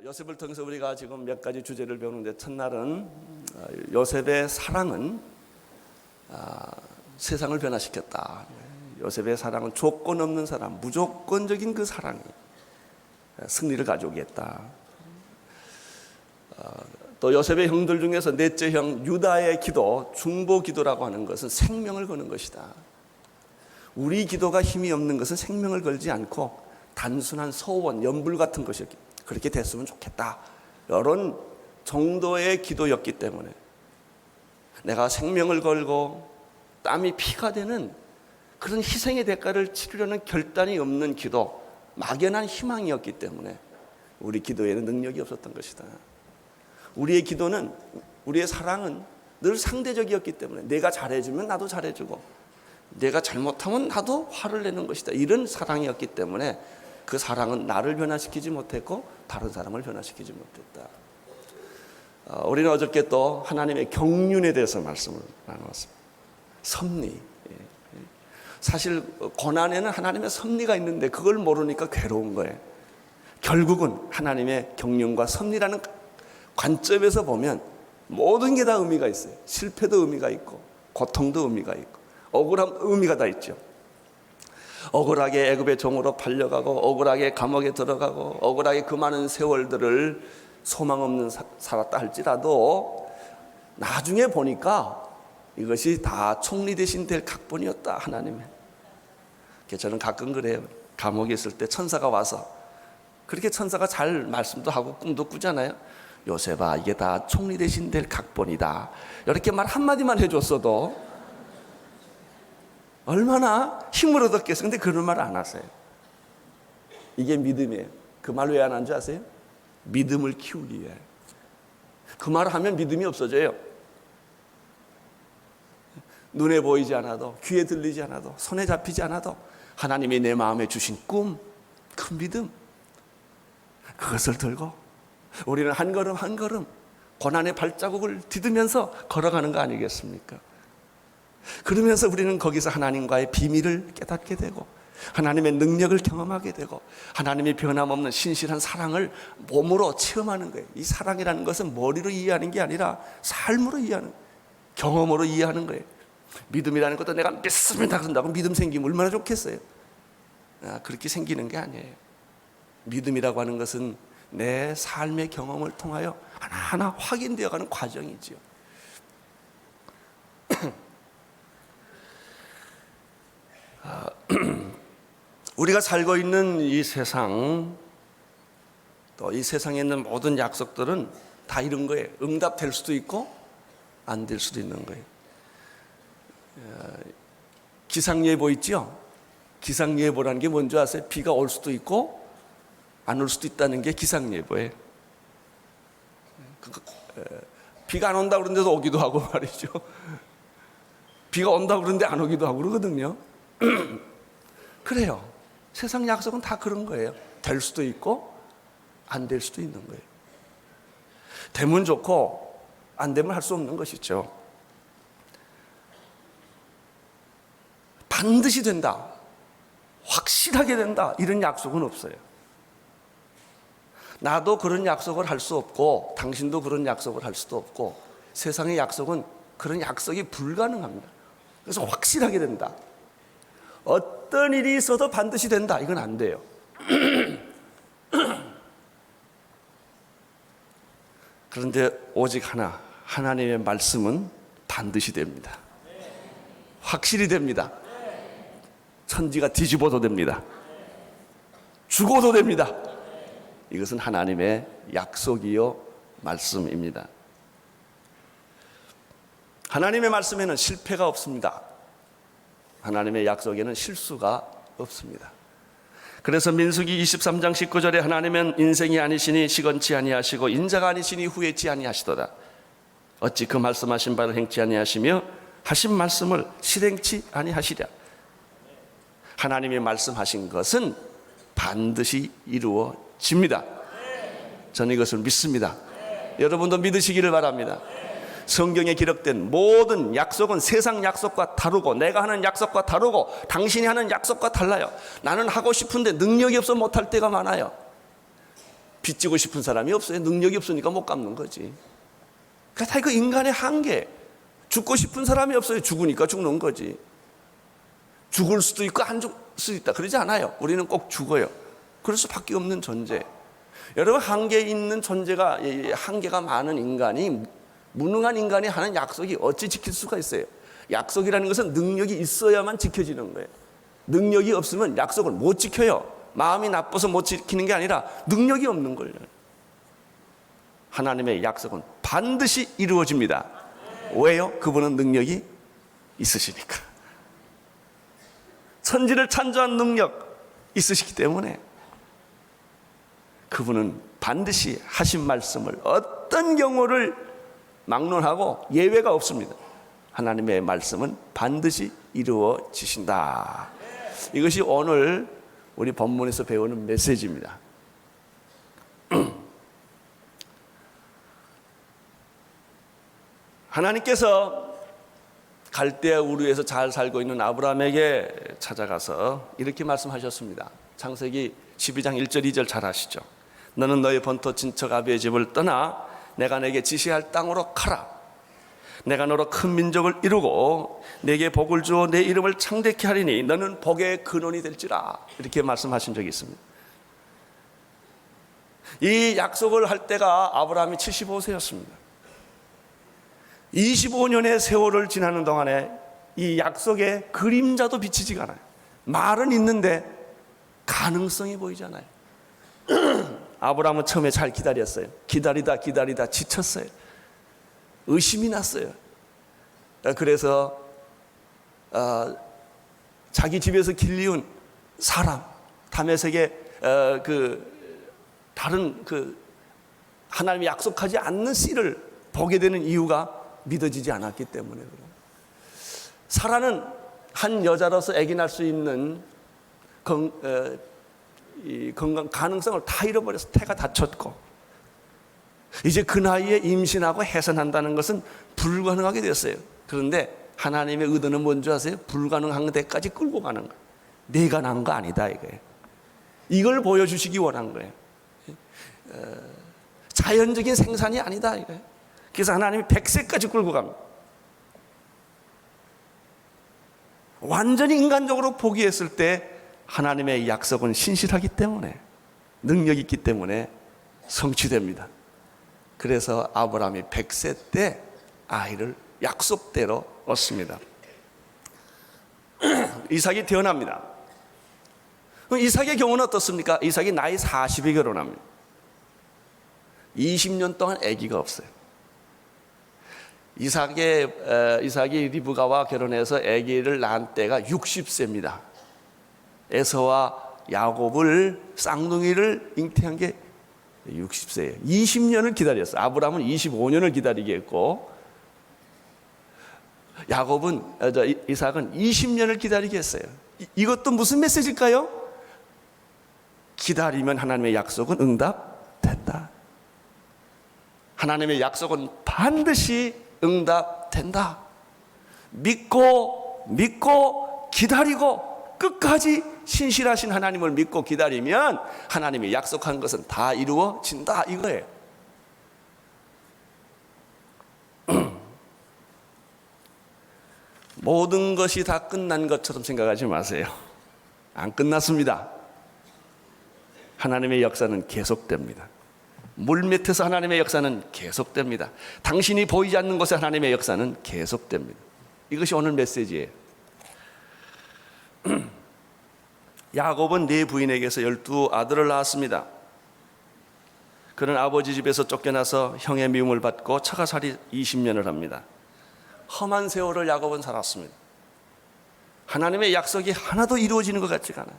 요셉을 통해서 우리가 지금 몇 가지 주제를 배우는데, 첫날은 요셉의 사랑은 세상을 변화시켰다. 요셉의 사랑은 조건 없는 사랑, 무조건적인 그 사랑이 승리를 가져오겠다. 또 요셉의 형들 중에서 넷째 형 유다의 기도, 중보 기도라고 하는 것은 생명을 거는 것이다. 우리 기도가 힘이 없는 것은 생명을 걸지 않고 단순한 소원, 연불 같은 것이었기, 그렇게 됐으면 좋겠다, 이런 정도의 기도였기 때문에 내가 생명을 걸고 땀이 피가 되는 그런 희생의 대가를 치르려는 결단이 없는 기도, 막연한 희망이었기 때문에 우리 기도에는 능력이 없었던 것이다. 우리의 기도는, 우리의 사랑은 늘 상대적이었기 때문에 내가 잘해주면 나도 잘해주고 내가 잘못하면 나도 화를 내는 것이다, 이런 사랑이었기 때문에 그 사랑은 나를 변화시키지 못했고 다른 사람을 변화시키지 못했다. 우리는 어저께 또 하나님의 경륜에 대해서 말씀을 나누었습니다. 섭리. 사실 고난에는 하나님의 섭리가 있는데 그걸 모르니까 괴로운 거예요. 결국은 하나님의 경륜과 섭리라는 관점에서 보면 모든 게 다 의미가 있어요. 실패도 의미가 있고 고통도 의미가 있고 억울함 의미가 다 있죠. 억울하게 애굽의 종으로 팔려가고 억울하게 감옥에 들어가고 억울하게 그 많은 세월들을 소망 없는 살았다 할지라도 나중에 보니까 이것이 다 총리 대신 될 각본이었다, 하나님의. 저는 가끔 그래요. 감옥에 있을 때 천사가 와서, 그렇게 천사가 잘 말씀도 하고 꿈도 꾸잖아요. 요셉아, 이게 다 총리 대신 될 각본이다, 이렇게 말 한마디만 해줬어도 얼마나 힘을 얻었겠어요. 근데 그런 말 안 하세요. 이게 믿음이에요. 그 말 왜 안 하는 줄 아세요? 믿음을 키우기 위해. 그 말을 하면 믿음이 없어져요. 눈에 보이지 않아도, 귀에 들리지 않아도, 손에 잡히지 않아도 하나님이 내 마음에 주신 꿈, 큰 믿음, 그것을 들고 우리는 한 걸음 한 걸음 고난의 발자국을 디디면서 걸어가는 거 아니겠습니까? 그러면서 우리는 거기서 하나님과의 비밀을 깨닫게 되고 하나님의 능력을 경험하게 되고 하나님의 변함없는 신실한 사랑을 몸으로 체험하는 거예요. 이 사랑이라는 것은 머리로 이해하는 게 아니라 삶으로 이해하는, 경험으로 이해하는 거예요. 믿음이라는 것도 내가 믿습니다 그런다고 믿음 생기면 얼마나 좋겠어요. 그렇게 생기는 게 아니에요. 믿음이라고 하는 것은 내 삶의 경험을 통하여 하나하나 확인되어가는 과정이지요. 우리가 살고 있는 이 세상, 또 이 세상에 있는 모든 약속들은 다 이런 거예요. 응답될 수도 있고 안 될 수도 있는 거예요. 기상예보 있죠? 기상예보라는 게 뭔지 아세요? 비가 올 수도 있고 안 올 수도 있다는 게 기상예보예요. 비가 안 온다고 그러는데도 오기도 하고 말이죠. 비가 온다고 그러는데 안 오기도 하고 그러거든요. 그래요. 세상 약속은 다 그런 거예요. 될 수도 있고 안 될 수도 있는 거예요. 되면 좋고 안 되면 할 수 없는 것이죠. 반드시 된다, 확실하게 된다, 이런 약속은 없어요. 나도 그런 약속을 할 수 없고 당신도 그런 약속을 할 수도 없고 세상의 약속은 그런 약속이 불가능합니다. 그래서 확실하게 된다, 어떤 일이 있어도 반드시 된다, 이건 안 돼요. 그런데 오직 하나, 하나님의 말씀은 반드시 됩니다. 확실히 됩니다. 천지가 뒤집어도 됩니다. 죽어도 됩니다. 이것은 하나님의 약속이요 말씀입니다. 하나님의 말씀에는 실패가 없습니다. 하나님의 약속에는 실수가 없습니다. 그래서 민수기 23장 19절에 하나님은 인생이 아니시니 시건치 아니하시고 인자가 아니시니 후회치 아니하시도다. 어찌 그 말씀하신 바를 행치 아니하시며 하신 말씀을 실행치 아니하시랴. 하나님이 말씀하신 것은 반드시 이루어집니다. 저는 이것을 믿습니다. 여러분도 믿으시기를 바랍니다. 성경에 기록된 모든 약속은 세상 약속과 다르고 내가 하는 약속과 다르고 당신이 하는 약속과 달라요. 나는 하고 싶은데 능력이 없어 못할 때가 많아요. 빚지고 싶은 사람이 없어요. 능력이 없으니까 못 갚는 거지. 그러니까 다 이거 인간의 한계. 죽고 싶은 사람이 없어요. 죽으니까 죽는 거지. 죽을 수도 있고 안 죽을 수도 있다. 그러지 않아요. 우리는 꼭 죽어요. 그럴 수밖에 없는 존재. 여러분, 한계 있는 존재가, 한계가 많은 인간이, 무능한 인간이 하는 약속이 어찌 지킬 수가 있어요? 약속이라는 것은 능력이 있어야만 지켜지는 거예요. 능력이 없으면 약속을 못 지켜요. 마음이 나빠서 못 지키는 게 아니라 능력이 없는 거예요. 하나님의 약속은 반드시 이루어집니다. 왜요? 그분은 능력이 있으시니까. 천지를 창조한 능력 있으시기 때문에 그분은 반드시 하신 말씀을 어떤 경우를 막론하고 예외가 없습니다. 하나님의 말씀은 반드시 이루어지신다. 이것이 오늘 우리 본문에서 배우는 메시지입니다. 하나님께서 갈대아 우르에서 잘 살고 있는 아브라함에게 찾아가서 이렇게 말씀하셨습니다. 창세기 12장 1절 2절 잘 아시죠? 너는 너의 본토 친척 아비의 집을 떠나 내가 내게 지시할 땅으로 가라. 내가 너로 큰 민족을 이루고 내게 복을 주어 내 이름을 창대케 하리니 너는 복의 근원이 될지라. 이렇게 말씀하신 적이 있습니다. 이 약속을 할 때가 아브라함이 75세였습니다. 25년의 세월을 지나는 동안에 이 약속의 그림자도 비치지가 않아요. 말은 있는데 가능성이 보이지 않아요. 아브라함은 처음에 잘 기다렸어요. 기다리다 지쳤어요. 의심이 났어요. 그래서 자기 집에서 길리운 사람 다메섹의 다른 하나님이 약속하지 않는 씨를 보게 되는 이유가 믿어지지 않았기 때문에 그래요. 사라는 한 여자로서 아기 낳을 수 있는 건강 가능성을 다 잃어버려서 태가 다쳤고 이제 그 나이에 임신하고 해산한다는 것은 불가능하게 됐어요. 그런데 하나님의 의도는 뭔지 아세요? 불가능한 데까지 끌고 가는 거예요. 내가 난 거 아니다 이거예요. 이걸 보여주시기 원한 거예요. 자연적인 생산이 아니다 이거예요. 그래서 하나님이 100세까지 끌고 갑니다. 완전히 인간적으로 포기했을 때 하나님의 약속은 신실하기 때문에 능력이 있기 때문에 성취됩니다. 그래서 아브라함이 100세 때 아이를 약속대로 얻습니다. 이삭이 태어납니다. 이삭의 경우는 어떻습니까? 이삭이 나이 40에 결혼합니다. 20년 동안 아기가 없어요. 이삭이 리브가와 결혼해서 아기를 낳은 때가 60세입니다. 에서와 야곱을 쌍둥이를 잉태한 게 60세예요. 20년을 기다렸어요. 아브라함은 25년을 기다리게 했고 이삭은 20년을 기다리게 했어요. 이것도 무슨 메시지일까요? 기다리면 하나님의 약속은 응답된다. 하나님의 약속은 반드시 응답된다. 믿고 기다리고 끝까지 신실하신 하나님을 믿고 기다리면 하나님이 약속한 것은 다 이루어진다 이거예요. 모든 것이 다 끝난 것처럼 생각하지 마세요. 안 끝났습니다. 하나님의 역사는 계속됩니다. 물밑에서 하나님의 역사는 계속됩니다. 당신이 보이지 않는 곳에 하나님의 역사는 계속됩니다. 이것이 오늘 메시지예요. 야곱은 네 부인에게서 12아들을 낳았습니다. 그는 아버지 집에서 쫓겨나서 형의 미움을 받고 처가살이 20년을 합니다. 험한 세월을 야곱은 살았습니다. 하나님의 약속이 하나도 이루어지는 것 같지가 않아요.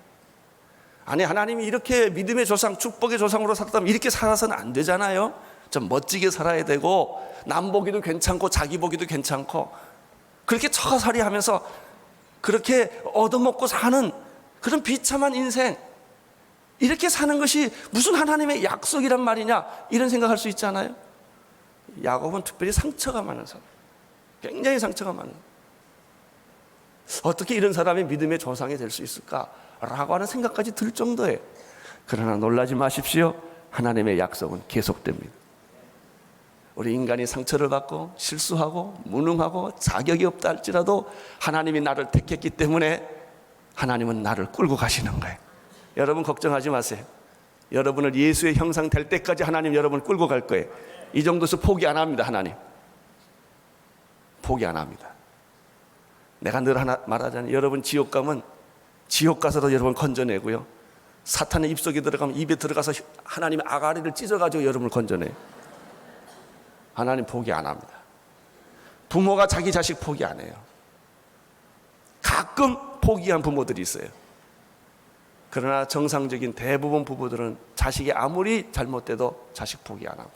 아니, 하나님이 이렇게 믿음의 조상, 축복의 조상으로 살았다면 이렇게 살아서는 안 되잖아요. 좀 멋지게 살아야 되고 남 보기도 괜찮고 자기 보기도 괜찮고 그렇게 처가살이 하면서 그렇게 얻어먹고 사는 그런 비참한 인생, 이렇게 사는 것이 무슨 하나님의 약속이란 말이냐, 이런 생각할 수 있잖아요. 야곱은 특별히 상처가 많은 사람, 굉장히 상처가 많은, 어떻게 이런 사람이 믿음의 조상이 될 수 있을까라고 하는 생각까지 들 정도예요. 그러나 놀라지 마십시오. 하나님의 약속은 계속됩니다. 우리 인간이 상처를 받고 실수하고 무능하고 자격이 없다 할지라도 하나님이 나를 택했기 때문에 하나님은 나를 끌고 가시는 거예요. 여러분 걱정하지 마세요. 여러분을 예수의 형상 될 때까지 하나님 여러분을 끌고 갈 거예요. 이 정도에서 포기 안 합니다. 하나님 포기 안 합니다. 내가 늘 말하잖아요. 여러분 지옥 가면 지옥 가서도 여러분 건져내고요, 사탄의 입속에 들어가면 입에 들어가서 하나님의 아가리를 찢어가지고 여러분을 건져내요. 하나님 포기 안 합니다. 부모가 자기 자식 포기 안 해요. 가끔 포기한 부모들이 있어요. 그러나 정상적인 대부분 부부들은 자식이 아무리 잘못돼도 자식 포기 안 하고,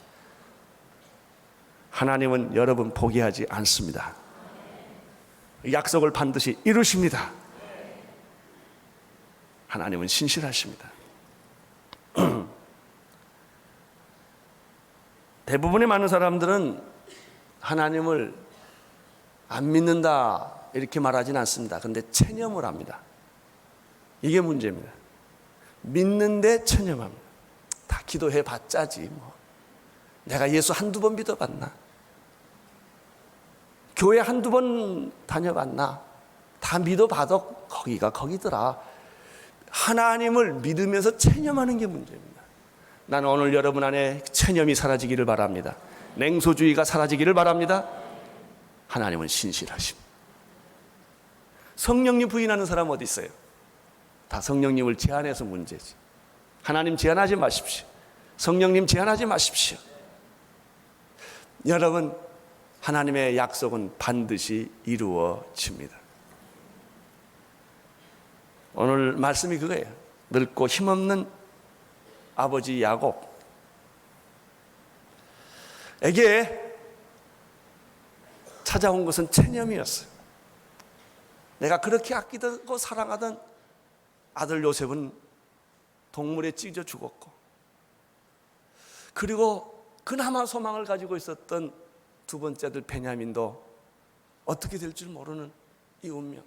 하나님은 여러분 포기하지 않습니다. 약속을 반드시 이루십니다. 하나님은 신실하십니다. 대부분의 많은 사람들은 하나님을 안 믿는다 이렇게 말하지는 않습니다. 그런데 체념을 합니다. 이게 문제입니다. 믿는데 체념합니다. 다 기도해 봤자지 뭐. 내가 예수 한두 번 믿어봤나? 교회 한두 번 다녀봤나? 다 믿어봐도 거기가 거기더라. 하나님을 믿으면서 체념하는 게 문제입니다. 나는 오늘 여러분 안에 체념이 사라지기를 바랍니다. 냉소주의가 사라지기를 바랍니다. 하나님은 신실하십니다. 성령님 부인하는 사람 어디 있어요? 다 성령님을 제한해서 문제지. 하나님 제한하지 마십시오. 성령님 제한하지 마십시오. 여러분, 하나님의 약속은 반드시 이루어집니다. 오늘 말씀이 그거예요. 늙고 힘없는 아버지 야곱에게 찾아온 것은 체념이었어요. 내가 그렇게 아끼고 사랑하던 아들 요셉은 동물에 찢어 죽었고, 그리고 그나마 소망을 가지고 있었던 두 번째 아들 베냐민도 어떻게 될 줄 모르는 이 운명.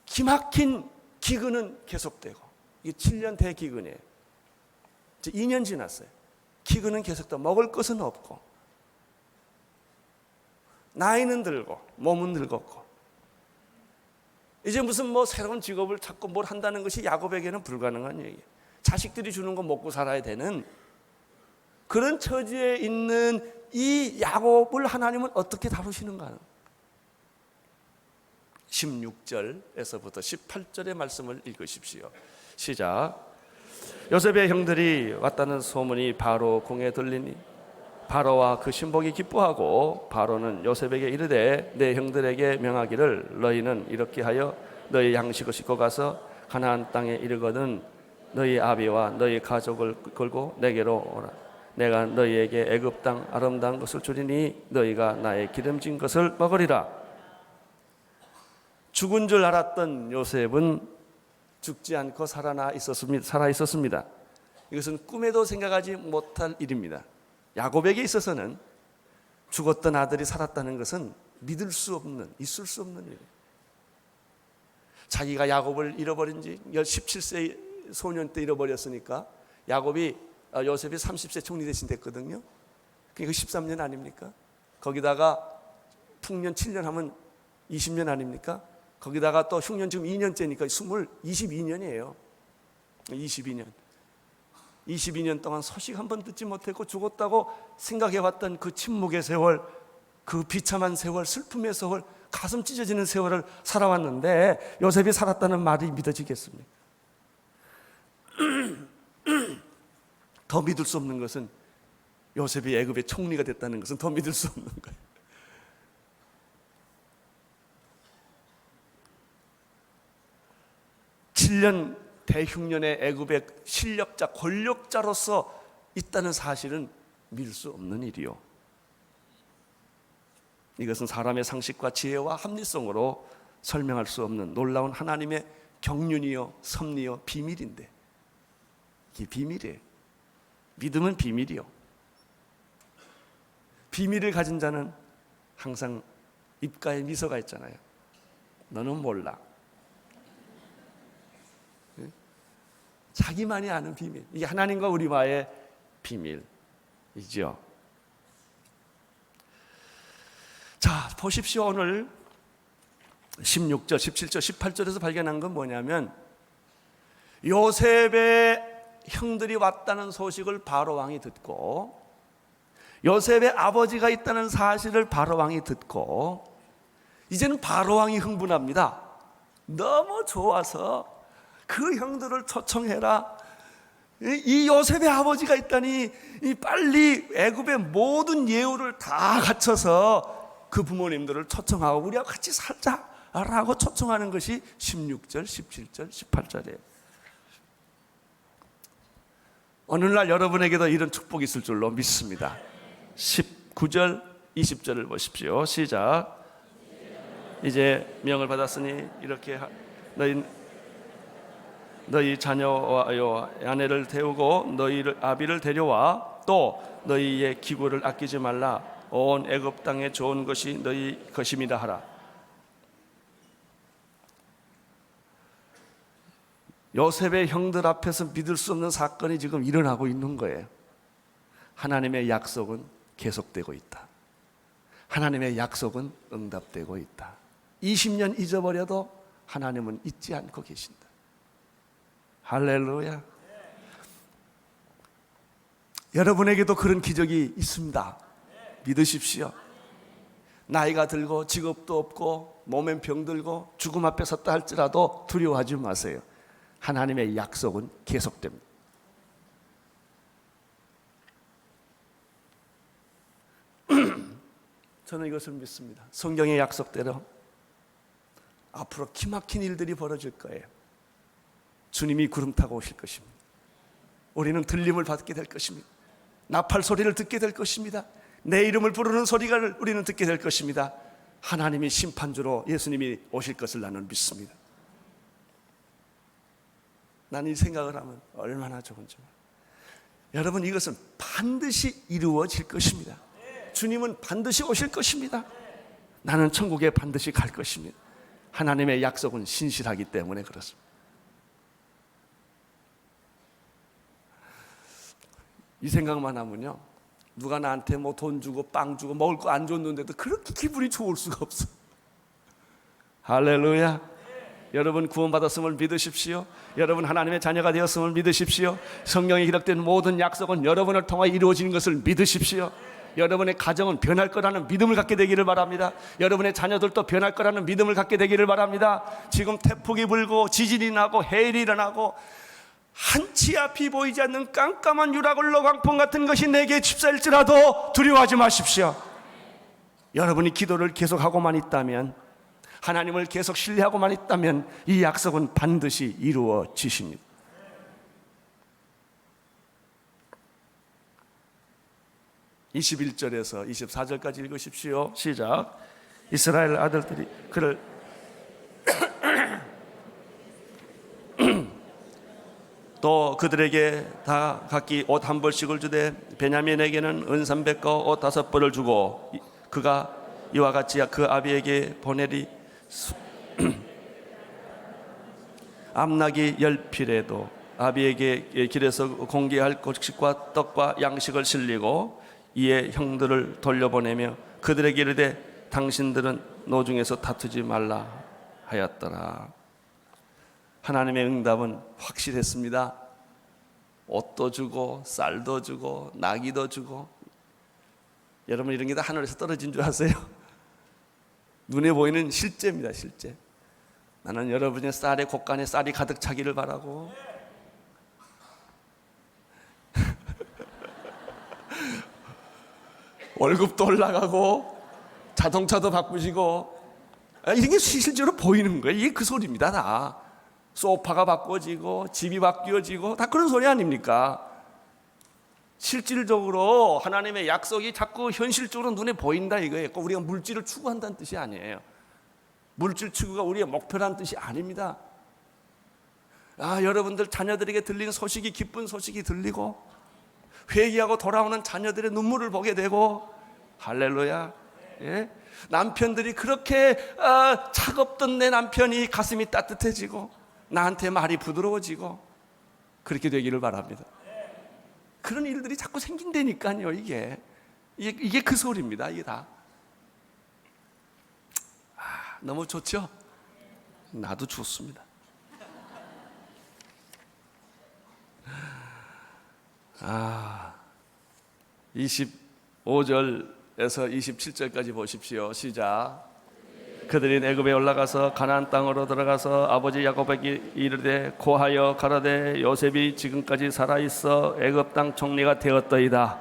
기막힌 기근은 계속되고, 이게 7년 대기근이에요. 이제 2년 지났어요. 기근은 계속되고 먹을 것은 없고, 나이는 들고 몸은 늙었고, 이제 무슨 뭐 새로운 직업을 찾고 뭘 한다는 것이 야곱에게는 불가능한 얘기예요. 자식들이 주는 거 먹고 살아야 되는 그런 처지에 있는 이 야곱을 하나님은 어떻게 다루시는가? 16절에서부터 18절의 말씀을 읽으십시오. 시작. 요셉의 형들이 왔다는 소문이 바로 궁에 들리니 바로와 그 신복이 기뻐하고, 바로는 요셉에게 이르되 내 형들에게 명하기를 너희는 이렇게 하여 너희 양식을 싣고 가서 가나안 땅에 이르거든 너희 아비와 너희 가족을 끌고 내게로 오라. 내가 너희에게 애굽 땅 아름다운 것을 주리니 너희가 나의 기름진 것을 먹으리라. 죽은 줄 알았던 요셉은 죽지 않고 살아 있었습니다. 이것은 꿈에도 생각하지 못할 일입니다. 야곱에게 있어서는 죽었던 아들이 살았다는 것은 믿을 수 없는, 있을 수 없는 일이에요. 자기가 야곱을 잃어버린 지 17세 소년 때 잃어버렸으니까 요셉이 30세 총리 대신 됐거든요. 그러니까 13년 아닙니까? 거기다가 풍년 7년 하면 20년 아닙니까? 거기다가 또 흉년 지금 2년째니까 22년이에요. 22년 동안 소식 한 번 듣지 못했고 죽었다고 생각해왔던 그 침묵의 세월, 그 비참한 세월, 슬픔의 세월, 가슴 찢어지는 세월을 살아왔는데 요셉이 살았다는 말이 믿어지겠습니까? 더 믿을 수 없는 것은 요셉이 애굽의 총리가 됐다는 것은 더 믿을 수 없는 거예요. (7년) 대흉년의 애굽의 실력자, 권력자로서 있다는 사실은 믿을 수 없는 일이요. 이것은 사람의 상식과 지혜와 합리성으로 설명할 수 없는 놀라운 하나님의 경륜이요, 섭리요, 비밀인데, 이게 비밀이에요. 믿음은 비밀이요. 비밀을 가진 자는 항상 입가에 미소가 있잖아요. 너는 몰라. 자기만이 아는 비밀. 이게 하나님과 우리와의 비밀이죠. 자, 보십시오. 오늘 16절, 17절, 18절에서 발견한 건 뭐냐면 요셉의 형들이 왔다는 소식을 바로 왕이 듣고, 요셉의 아버지가 있다는 사실을 바로 왕이 듣고, 이제는 바로 왕이 흥분합니다. 너무 좋아서 그 형들을 초청해라. 이 요셉의 아버지가 있다니 빨리 애굽의 모든 예우를 다 갖춰서 그 부모님들을 초청하고 우리하고 같이 살자라고 초청하는 것이 16절, 17절, 18절이에요. 오늘날 여러분에게도 이런 축복이 있을 줄로 믿습니다. 19절, 20절을 보십시오. 시작. 이제 명을 받았으니 이렇게 너희 자녀와 아내를 태우고 너희 아비를 데려와 또 너희의 기구를 아끼지 말라. 온 애굽 땅에 좋은 것이 너희 것임이라 하라. 요셉의 형들 앞에서 믿을 수 없는 사건이 지금 일어나고 있는 거예요. 하나님의 약속은 계속되고 있다. 하나님의 약속은 응답되고 있다. 20년 잊어버려도 하나님은 잊지 않고 계신다. 할렐루야. 여러분에게도 그런 기적이 있습니다. 믿으십시오. 나이가 들고 직업도 없고 몸엔 병들고 죽음 앞에 섰다 할지라도 두려워하지 마세요. 하나님의 약속은 계속됩니다. 저는 이것을 믿습니다. 성경의 약속대로 앞으로 기막힌 일들이 벌어질 거예요. 주님이 구름 타고 오실 것입니다. 우리는 들림을 받게 될 것입니다. 나팔 소리를 듣게 될 것입니다. 내 이름을 부르는 소리를 우리는 듣게 될 것입니다. 하나님이 심판주로 예수님이 오실 것을 나는 믿습니다. 나는 이 생각을 하면 얼마나 좋은지. 여러분, 이것은 반드시 이루어질 것입니다. 주님은 반드시 오실 것입니다. 나는 천국에 반드시 갈 것입니다. 하나님의 약속은 신실하기 때문에 그렇습니다. 이 생각만 하면요, 누가 나한테 뭐 돈 주고 빵 주고 먹을 거 안 줬는데도 그렇게 기분이 좋을 수가 없어. 할렐루야. 여러분 구원받았음을 믿으십시오. 여러분 하나님의 자녀가 되었음을 믿으십시오. 성경에 기록된 모든 약속은 여러분을 통해 이루어지는 것을 믿으십시오. 여러분의 가정은 변할 거라는 믿음을 갖게 되기를 바랍니다. 여러분의 자녀들도 변할 거라는 믿음을 갖게 되기를 바랍니다. 지금 태풍이 불고 지진이 나고 해일이 일어나고 한치 앞이 보이지 않는 깜깜한 유라굴로 광풍 같은 것이 내게 휩싸일지라도 두려워하지 마십시오. 여러분이 기도를 계속하고만 있다면, 하나님을 계속 신뢰하고만 있다면 이 약속은 반드시 이루어지십니다. (21절에서 24절까지) 읽으십시오. 시작. 이스라엘 아들들이 그를 또 그들에게 다 각기 옷 한 벌씩을 주되 베냐민에게는 은 300거 옷 5벌을 주고 그가 이와 같이 그 아비에게 보내리. 암나기 10필에도 아비에게 길에서 공개할 곡식과 떡과 양식을 실리고 이에 형들을 돌려보내며 그들에게 이르되 당신들은 노중에서 다투지 말라 하였더라. 하나님의 응답은 확실했습니다. 옷도 주고 쌀도 주고 나귀도 주고. 여러분, 이런 게 다 하늘에서 떨어진 줄 아세요? 눈에 보이는 실제입니다. 실제. 나는 여러분의 쌀에 곳간에 쌀이 가득 차기를 바라고 월급도 올라가고 자동차도 바꾸시고, 이런 게 실제로 보이는 거예요. 이게 그 소리입니다. 다 소파가 바꿔지고 집이 바뀌어지고 다 그런 소리 아닙니까? 실질적으로 하나님의 약속이 자꾸 현실적으로 눈에 보인다 이거예요. 우리가 물질을 추구한다는 뜻이 아니에요. 물질 추구가 우리의 목표라는 뜻이 아닙니다. 여러분들 자녀들에게 들리는 소식이 기쁜 소식이 들리고 회개하고 돌아오는 자녀들의 눈물을 보게 되고, 할렐루야. 예? 남편들이 그렇게 차갑던 내 남편이 가슴이 따뜻해지고 나한테 말이 부드러워지고, 그렇게 되기를 바랍니다. 그런 일들이 자꾸 생긴다니까요. 이게 그 소리입니다. 이게 다. 너무 좋죠? 나도 좋습니다. 25절에서 27절까지 보십시오. 시작. 그들이 애굽에 올라가서 가나안 땅으로 들어가서 아버지 야곱에게 이르되 고하여 가라되 요셉이 지금까지 살아있어 애굽 땅 총리가 되었더이다.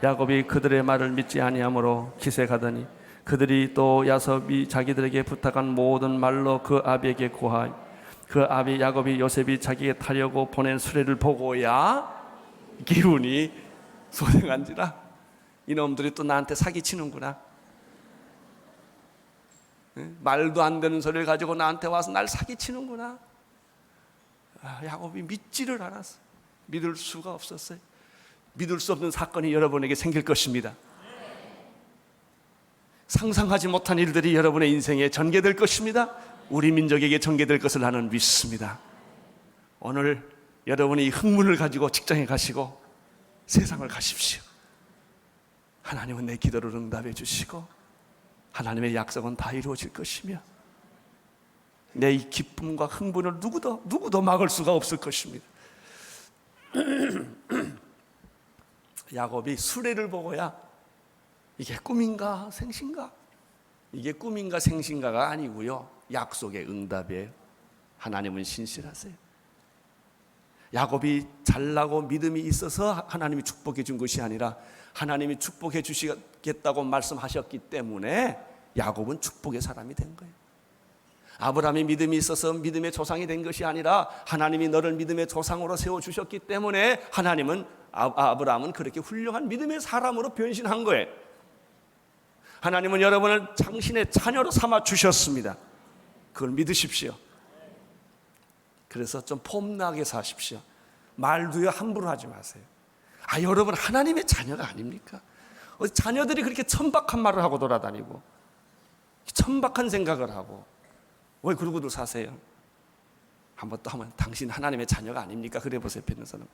야곱이 그들의 말을 믿지 아니하므로 기색하더니 그들이 또 야곱이 자기들에게 부탁한 모든 말로 그 아비에게 고하여 그 아비 야곱이 요셉이 자기에게 타려고 보낸 수레를 보고야 기운이 소생한지라. 이놈들이 또 나한테 사기치는구나. 말도 안 되는 소리를 가지고 나한테 와서 날 사기치는구나. 야곱이 믿지를 않았어. 믿을 수가 없었어요. 믿을 수 없는 사건이 여러분에게 생길 것입니다. 상상하지 못한 일들이 여러분의 인생에 전개될 것입니다. 우리 민족에게 전개될 것을 나는 믿습니다. 오늘 여러분이 이 흥문을 가지고 직장에 가시고 세상을 가십시오. 하나님은 내 기도를 응답해 주시고 하나님의 약속은 다 이루어질 것이며 내 이 기쁨과 흥분을 누구도 막을 수가 없을 것입니다. 야곱이 수레를 보고야 이게 꿈인가 생신가? 이게 꿈인가 생신가가 아니고요, 약속의 응답이에요. 하나님은 신실하세요. 야곱이 잘나고 믿음이 있어서 하나님이 축복해 준 것이 아니라 하나님이 축복해 주시겠다고 말씀하셨기 때문에 야곱은 축복의 사람이 된 거예요. 아브라함이 믿음이 있어서 믿음의 조상이 된 것이 아니라 하나님이 너를 믿음의 조상으로 세워주셨기 때문에 하나님은 아브라함은 그렇게 훌륭한 믿음의 사람으로 변신한 거예요. 하나님은 여러분을 당신의 자녀로 삼아 주셨습니다. 그걸 믿으십시오. 그래서 좀 폼나게 사십시오. 말도요 함부로 하지 마세요. 여러분 하나님의 자녀가 아닙니까? 자녀들이 그렇게 천박한 말을 하고 돌아다니고 천박한 생각을 하고 왜 그러고들 사세요? 한번 당신 하나님의 자녀가 아닙니까? 그래 보세요. 옆에 있는 사람.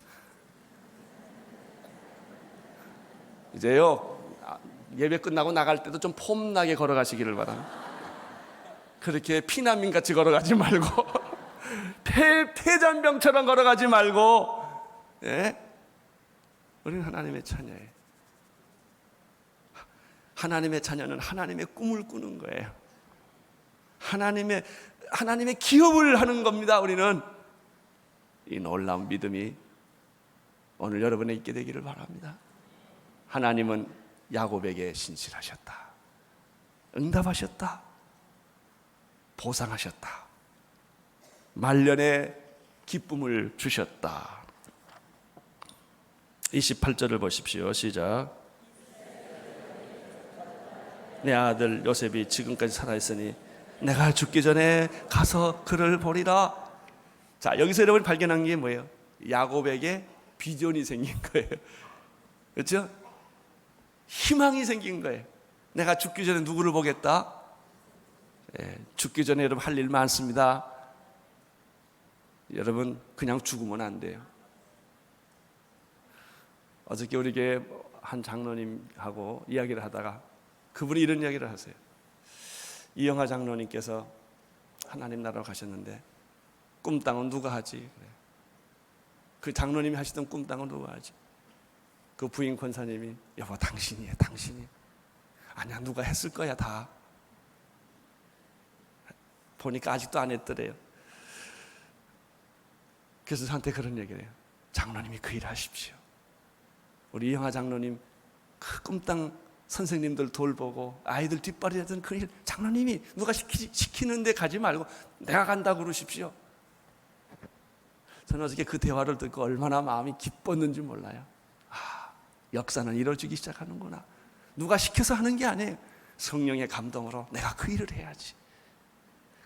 이제요 예배 끝나고 나갈 때도 좀 폼나게 걸어가시기를 바랍니다. 그렇게 피난민같이 걸어가지 말고 폐잔병처럼 걸어가지 말고, 예? 우리는 하나님의 자녀예요. 하나님의 자녀는 하나님의 꿈을 꾸는 거예요. 하나님의 기업을 하는 겁니다. 우리는 이 놀라운 믿음이 오늘 여러분에 있게 되기를 바랍니다. 하나님은 야곱에게 신실하셨다. 응답하셨다. 보상하셨다. 말년에 기쁨을 주셨다. 28절을 보십시오. 시작. 내 아들 요셉이 지금까지 살아있으니 내가 죽기 전에 가서 그를 보리라. 자, 여기서 여러분이 발견한 게 뭐예요? 야곱에게 비전이 생긴 거예요. 그렇죠? 희망이 생긴 거예요. 내가 죽기 전에 누구를 보겠다? 죽기 전에 여러분 할 일 많습니다. 여러분 그냥 죽으면 안 돼요. 어저께 우리 교회 한 장로님하고 이야기를 하다가 그분이 이런 이야기를 하세요. 이영하 장로님께서 하나님 나라로 가셨는데 꿈땅은 누가 하지? 그래. 그 장로님이 하시던 꿈땅은 누가 하지? 그 부인 권사님이 여보 당신이 해. 아니야 누가 했을 거야 다. 보니까 아직도 안 했더래요. 그래서 저한테 그런 얘기를 해요. 장로님이 그 일을 하십시오. 우리 이영하 장로님 그 꿈땅 선생님들 돌보고 아이들 뒷바리 하던 그 일 장로님이 누가 시키는데 가지 말고 내가 간다고 그러십시오. 저는 어저께 그 대화를 듣고 얼마나 마음이 기뻤는지 몰라요. 역사는 이루어지기 시작하는구나. 누가 시켜서 하는 게 아니에요. 성령의 감동으로 내가 그 일을 해야지.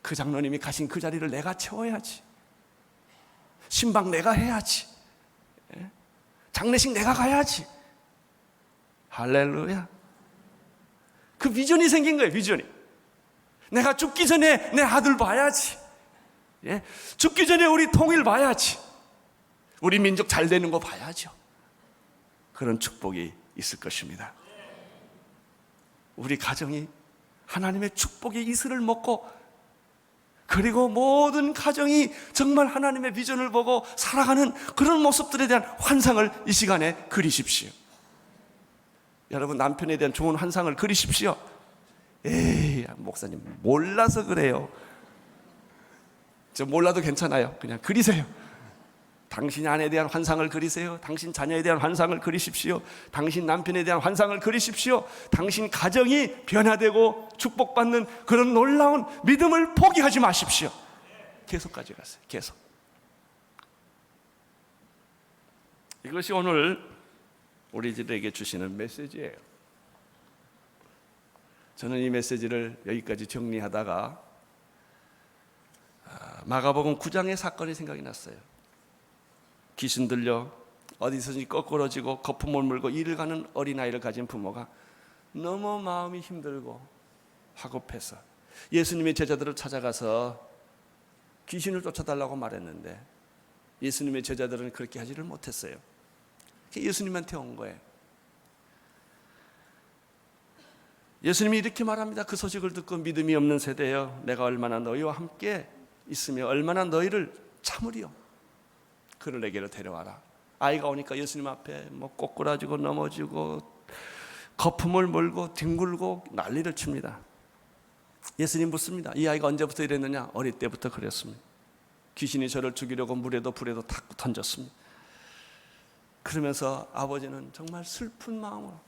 그 장로님이 가신 그 자리를 내가 채워야지. 신방 내가 해야지. 장례식 내가 가야지. 할렐루야. 그 비전이 생긴 거예요. 비전이. 내가 죽기 전에 내 아들 봐야지. 죽기 전에 우리 통일 봐야지. 우리 민족 잘 되는 거 봐야죠. 그런 축복이 있을 것입니다. 우리 가정이 하나님의 축복의 이슬을 먹고, 그리고 모든 가정이 정말 하나님의 비전을 보고 살아가는 그런 모습들에 대한 환상을 이 시간에 그리십시오. 여러분, 남편에 대한 좋은 환상을 그리십시오. 에이, 목사님 몰라서 그래요. 저 몰라도 괜찮아요. 그냥 그리세요. 당신 아내에 대한 환상을 그리세요. 당신 자녀에 대한 환상을 그리십시오. 당신 남편에 대한 환상을 그리십시오. 당신 가정이 변화되고 축복받는 그런 놀라운 믿음을 포기하지 마십시오. 계속 가져가세요. 계속. 이것이 오늘 우리들에게 주시는 메시지예요. 저는 이 메시지를 여기까지 정리하다가 마가복음 9장의 사건이 생각이 났어요. 귀신 들려 어디서든지 거꾸러지고 거품을 물고 일을 가는 어린아이를 가진 부모가 너무 마음이 힘들고 화급해서 예수님의 제자들을 찾아가서 귀신을 쫓아달라고 말했는데 예수님의 제자들은 그렇게 하지를 못했어요. 예수님한테 온 거예요. 예수님이 이렇게 말합니다. 그 소식을 듣고 믿음이 없는 세대여, 내가 얼마나 너희와 함께 있으며 얼마나 너희를 참으리요. 그를 내게로 데려와라. 아이가 오니까 예수님 앞에 꼬꾸라지고 넘어지고 거품을 몰고 뒹굴고 난리를 칩니다. 예수님 묻습니다. 이 아이가 언제부터 이랬느냐? 어릴 때부터 그랬습니다. 귀신이 저를 죽이려고 물에도 불에도 다 던졌습니다. 그러면서 아버지는 정말 슬픈 마음으로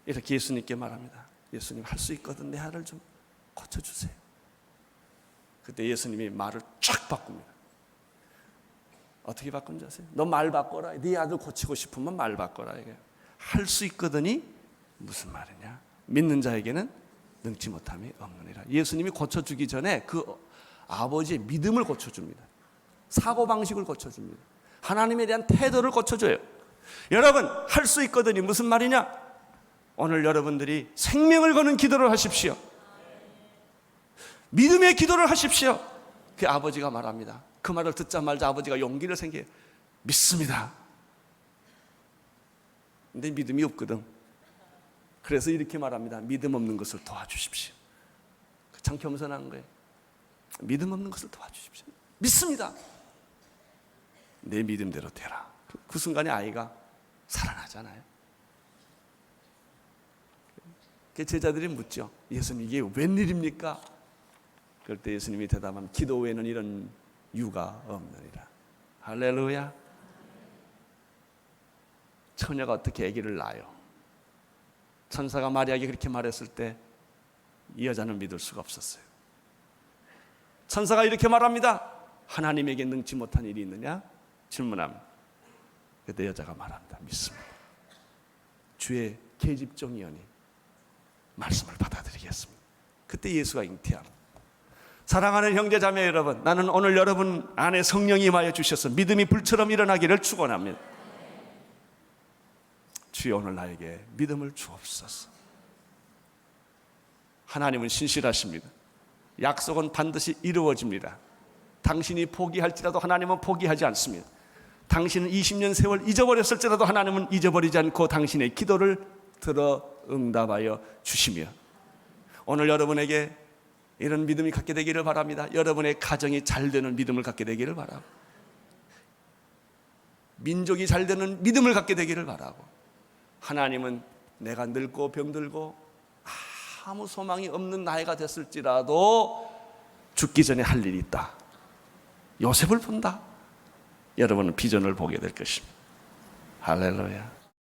이렇게 예수님께 말합니다. 예수님, 할 수 있거든 내 아들 좀 고쳐주세요. 그때 예수님이 말을 쫙 바꿉니다. 어떻게 바꾼지 아세요? 너 말 바꿔라. 네 아들 고치고 싶으면 말 바꿔라. 할 수 있거든이 무슨 말이냐? 믿는 자에게는 능치 못함이 없느니라. 예수님이 고쳐주기 전에 그 아버지의 믿음을 고쳐줍니다. 사고방식을 고쳐줍니다. 하나님에 대한 태도를 고쳐줘요. 여러분, 할 수 있거든이 무슨 말이냐? 오늘 여러분들이 생명을 거는 기도를 하십시오. 믿음의 기도를 하십시오. 그 아버지가 말합니다. 그 말을 듣자마자 아버지가 용기를 생겨요. 믿습니다. 근데 믿음이 없거든. 그래서 이렇게 말합니다. 믿음 없는 것을 도와주십시오. 참 겸손한 거예요. 믿음 없는 것을 도와주십시오. 믿습니다. 내 믿음대로 되라. 그 순간에 아이가 살아나잖아요. 그 제자들이 묻죠. 예수님, 이게 웬일입니까? 그럴 때 예수님이 대답하면 기도 외에는 이런 유가 없느니라. 할렐루야. 처녀가 어떻게 아기를 낳아요? 천사가 마리아에게 그렇게 말했을 때 이 여자는 믿을 수가 없었어요. 천사가 이렇게 말합니다. 하나님에게 능치 못한 일이 있느냐? 질문합니다. 그때 여자가 말합니다. 믿습니다. 주의 계집종이오니 말씀을 받아들이겠습니다. 그때 예수가 잉태합니다. 사랑하는 형제자매 여러분, 나는 오늘 여러분 안에 성령이 임하여 주셔서 믿음이 불처럼 일어나기를 축원합니다. 주여, 오늘 나에게 믿음을 주옵소서. 하나님은 신실하십니다. 약속은 반드시 이루어집니다. 당신이 포기할지라도 하나님은 포기하지 않습니다. 당신은 20년 세월 잊어버렸을지라도 하나님은 잊어버리지 않고 당신의 기도를 들어 응답하여 주시며, 오늘 여러분에게 이런 믿음이 갖게 되기를 바랍니다. 여러분의 가정이 잘 되는 믿음을 갖게 되기를 바라고, 민족이 잘 되는 믿음을 갖게 되기를 바라고, 하나님은 내가 늙고 병들고 아무 소망이 없는 나이가 됐을지라도 죽기 전에 할 일이 있다. 요셉을 본다. 여러분은 비전을 보게 될 것입니다. 할렐루야.